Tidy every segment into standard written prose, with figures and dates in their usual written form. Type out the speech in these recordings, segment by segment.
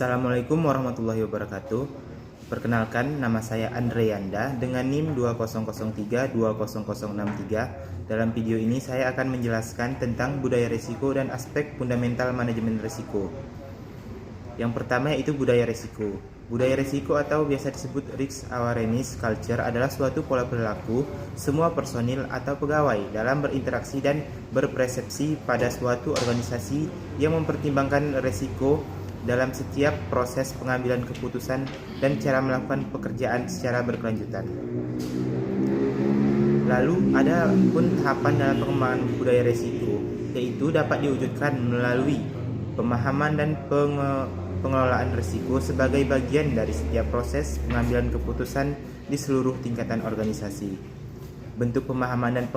Assalamualaikum warahmatullahi wabarakatuh. Perkenalkan, nama saya Andre Yanda dengan NIM 2003200063. Dalam video ini saya akan menjelaskan tentang budaya risiko dan aspek fundamental manajemen risiko. Yang pertama yaitu budaya risiko. Budaya risiko atau biasa disebut risk awareness culture adalah suatu pola perilaku semua personil atau pegawai dalam berinteraksi dan berpersepsi pada suatu organisasi yang mempertimbangkan risiko dalam setiap proses pengambilan keputusan dan cara melakukan pekerjaan secara berkelanjutan. Lalu ada pun tahapan dalam pengembangan budaya risiko, yaitu dapat diwujudkan melalui pemahaman dan pengelolaan risiko sebagai bagian dari setiap proses pengambilan keputusan di seluruh tingkatan organisasi. Bentuk pemahaman dan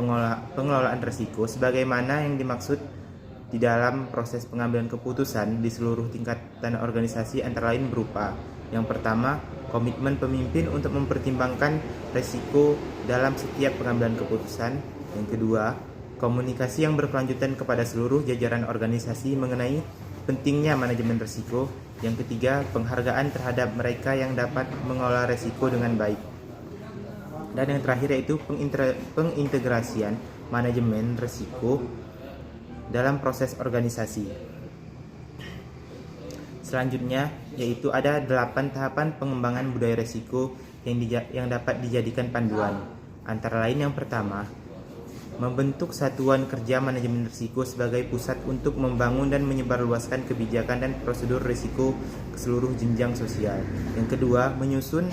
pengelolaan risiko sebagaimana yang dimaksud di dalam proses pengambilan keputusan di seluruh tingkatan organisasi antara lain berupa: yang pertama, komitmen pemimpin untuk mempertimbangkan risiko dalam setiap pengambilan keputusan. Yang kedua, komunikasi yang berkelanjutan kepada seluruh jajaran organisasi mengenai pentingnya manajemen risiko. Yang ketiga, penghargaan terhadap mereka yang dapat mengelola risiko dengan baik. Dan yang terakhir yaitu pengintegrasian manajemen risiko dalam proses organisasi. Selanjutnya yaitu ada 8 tahapan pengembangan budaya risiko yang dapat dijadikan panduan. Antara lain yang pertama, membentuk satuan kerja manajemen risiko sebagai pusat untuk membangun dan menyebarluaskan kebijakan dan prosedur risiko ke seluruh jenjang sosial. Yang kedua, menyusun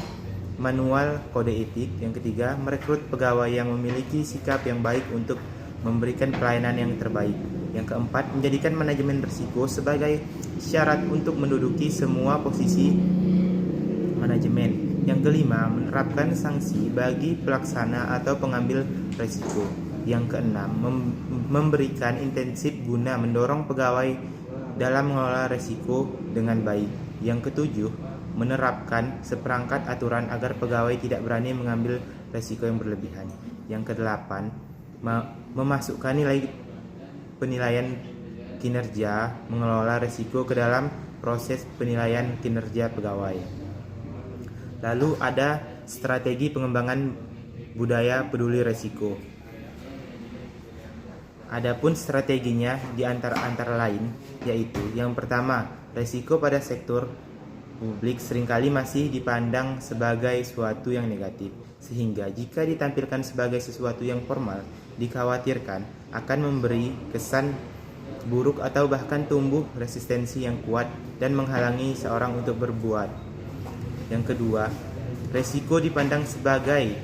manual kode etik. Yang ketiga, merekrut pegawai yang memiliki sikap yang baik untuk memberikan pelayanan yang terbaik. Yang keempat, menjadikan manajemen risiko sebagai syarat untuk menduduki semua posisi manajemen. Yang kelima, menerapkan sanksi bagi pelaksana atau pengambil risiko. Yang keenam, memberikan intensif guna mendorong pegawai dalam mengelola risiko dengan baik. Yang ketujuh, menerapkan seperangkat aturan agar pegawai tidak berani mengambil risiko yang berlebihan. Yang kedelapan, memasukkan penilaian kinerja mengelola risiko ke dalam proses penilaian kinerja pegawai. Lalu ada strategi pengembangan budaya peduli risiko. Adapun strateginya di antara lain yaitu: yang pertama, risiko pada sektor publik seringkali masih dipandang sebagai suatu yang negatif, sehingga jika ditampilkan sebagai sesuatu yang formal, dikhawatirkan akan memberi kesan buruk atau bahkan tumbuh resistensi yang kuat dan menghalangi seorang untuk berbuat. Yang kedua, risiko dipandang sebagai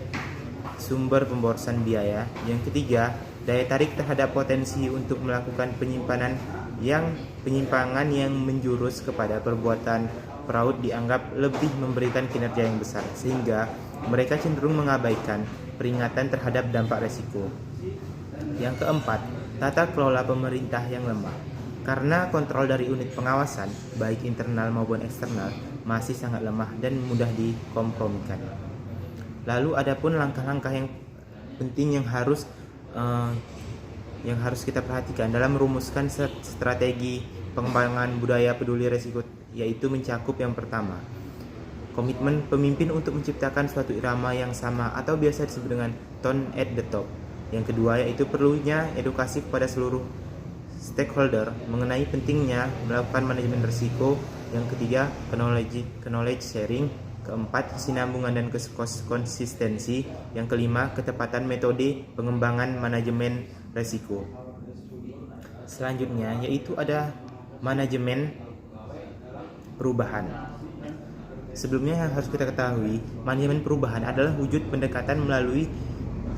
sumber pemborosan biaya. Yang ketiga, daya tarik terhadap potensi untuk melakukan penyimpangan yang menjurus kepada perbuatan fraud dianggap lebih memberikan kinerja yang besar, sehingga mereka cenderung mengabaikan peringatan terhadap dampak risiko. Yang keempat, tata kelola pemerintah yang lemah. Karena kontrol dari unit pengawasan, baik internal maupun eksternal, masih sangat lemah dan mudah dikompromikan. Lalu adapun langkah-langkah yang penting yang harus kita perhatikan dalam merumuskan strategi pengembangan budaya peduli risiko, yaitu mencakup yang pertama, komitmen pemimpin untuk menciptakan suatu irama yang sama atau biasa disebut dengan tone at the top. Yang kedua yaitu perlunya edukasi kepada seluruh stakeholder mengenai pentingnya melakukan manajemen risiko. Yang ketiga, knowledge sharing. Keempat, kesinambungan dan konsistensi. Yang kelima, ketepatan metode pengembangan manajemen risiko. Selanjutnya yaitu ada manajemen perubahan. Sebelumnya yang harus kita ketahui, manajemen perubahan adalah wujud pendekatan melalui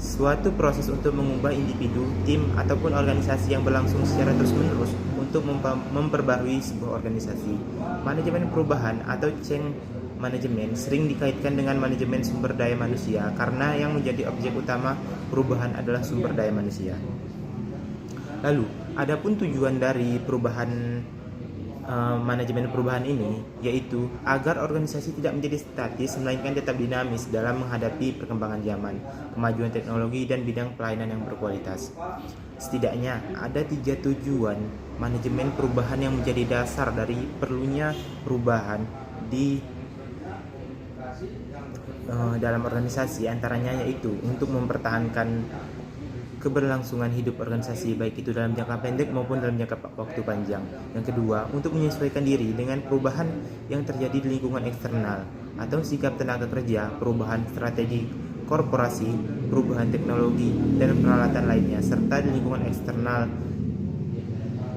suatu proses untuk mengubah individu, tim, ataupun organisasi yang berlangsung secara terus-menerus untuk memperbarui sebuah organisasi. Manajemen perubahan atau change management sering dikaitkan dengan manajemen sumber daya manusia karena yang menjadi objek utama perubahan adalah sumber daya manusia. Lalu, adapun tujuan dari manajemen perubahan ini yaitu agar organisasi tidak menjadi statis melainkan tetap dinamis dalam menghadapi perkembangan zaman, kemajuan teknologi dan bidang pelayanan yang berkualitas. Setidaknya ada 3 tujuan manajemen perubahan yang menjadi dasar dari perlunya perubahan di dalam organisasi, antaranya yaitu untuk mempertahankan keberlangsungan hidup organisasi, baik itu dalam jangka pendek maupun dalam jangka waktu panjang. Yang kedua, untuk menyesuaikan diri dengan perubahan yang terjadi di lingkungan eksternal atau sikap tenaga kerja, perubahan strategi korporasi, perubahan teknologi dan peralatan lainnya, serta di lingkungan eksternal.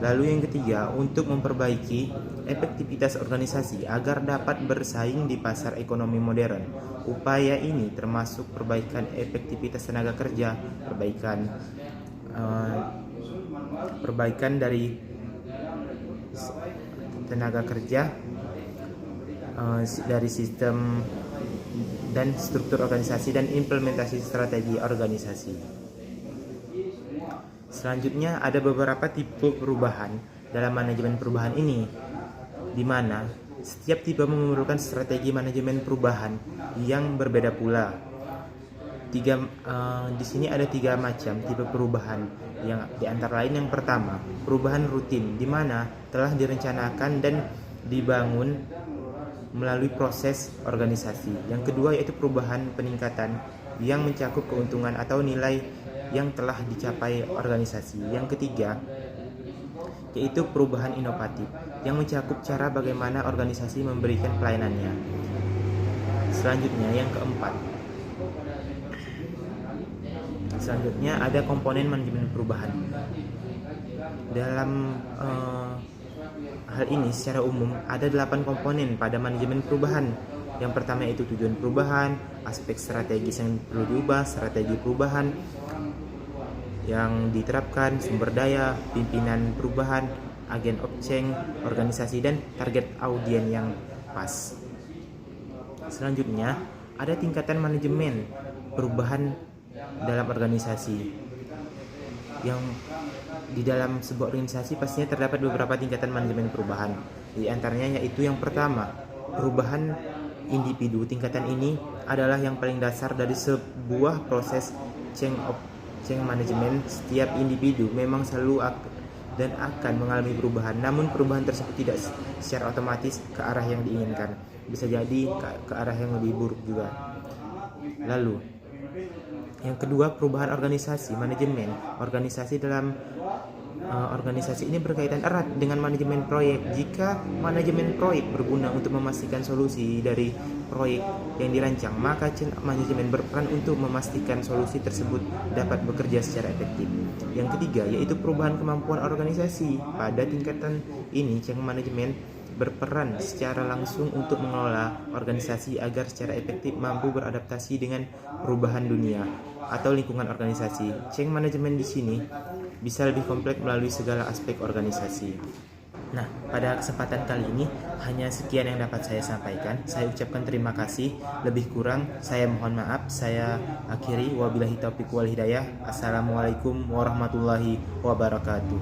Lalu yang ketiga, untuk memperbaiki efektivitas organisasi agar dapat bersaing di pasar ekonomi modern. Upaya ini termasuk perbaikan efektivitas tenaga kerja, perbaikan dari tenaga kerja, dari sistem dan struktur organisasi, dan implementasi strategi organisasi. Selanjutnya ada beberapa tipe perubahan dalam manajemen perubahan ini, di mana setiap tipe memerlukan strategi manajemen perubahan yang berbeda pula. Di sini ada 3 macam tipe perubahan, yang di antara lain yang pertama, perubahan rutin, di mana telah direncanakan dan dibangun melalui proses organisasi. Yang kedua yaitu perubahan peningkatan yang mencakup keuntungan atau nilai yang telah dicapai organisasi. Yang ketiga yaitu perubahan inovatif yang mencakup cara bagaimana organisasi memberikan pelayanannya. Selanjutnya yang keempat, ada komponen manajemen perubahan. Dalam hal ini secara umum ada 8 komponen pada manajemen perubahan. Yang pertama yaitu tujuan perubahan, aspek strategis yang perlu diubah, strategi perubahan yang diterapkan, sumber daya, pimpinan perubahan, agen of change, organisasi, dan target audiens yang pas. Selanjutnya ada tingkatan manajemen perubahan dalam organisasi. Yang di dalam sebuah organisasi pastinya terdapat beberapa tingkatan manajemen perubahan. Di antaranya yaitu yang pertama, perubahan individu. Tingkatan ini adalah yang paling dasar dari sebuah proses change management. Setiap individu memang selalu dan akan mengalami perubahan, namun perubahan tersebut tidak secara otomatis ke arah yang diinginkan, bisa jadi ke arah yang lebih buruk juga. Lalu yang kedua, perubahan organisasi. Manajemen organisasi dalam organisasi ini berkaitan erat dengan manajemen proyek. Jika manajemen proyek berguna untuk memastikan solusi dari proyek yang dirancang, maka change manajemen berperan untuk memastikan solusi tersebut dapat bekerja secara efektif. Yang ketiga yaitu perubahan kemampuan organisasi. Pada tingkatan ini, change manajemen berperan secara langsung untuk mengelola organisasi agar secara efektif mampu beradaptasi dengan perubahan dunia atau lingkungan organisasi. Change management di sini bisa lebih kompleks melalui segala aspek organisasi. Nah, pada kesempatan kali ini hanya sekian yang dapat saya sampaikan. Saya ucapkan terima kasih. Lebih kurang saya mohon maaf. Saya akhiri, wabillahi taufiq wal hidayah. Assalamualaikum warahmatullahi wabarakatuh.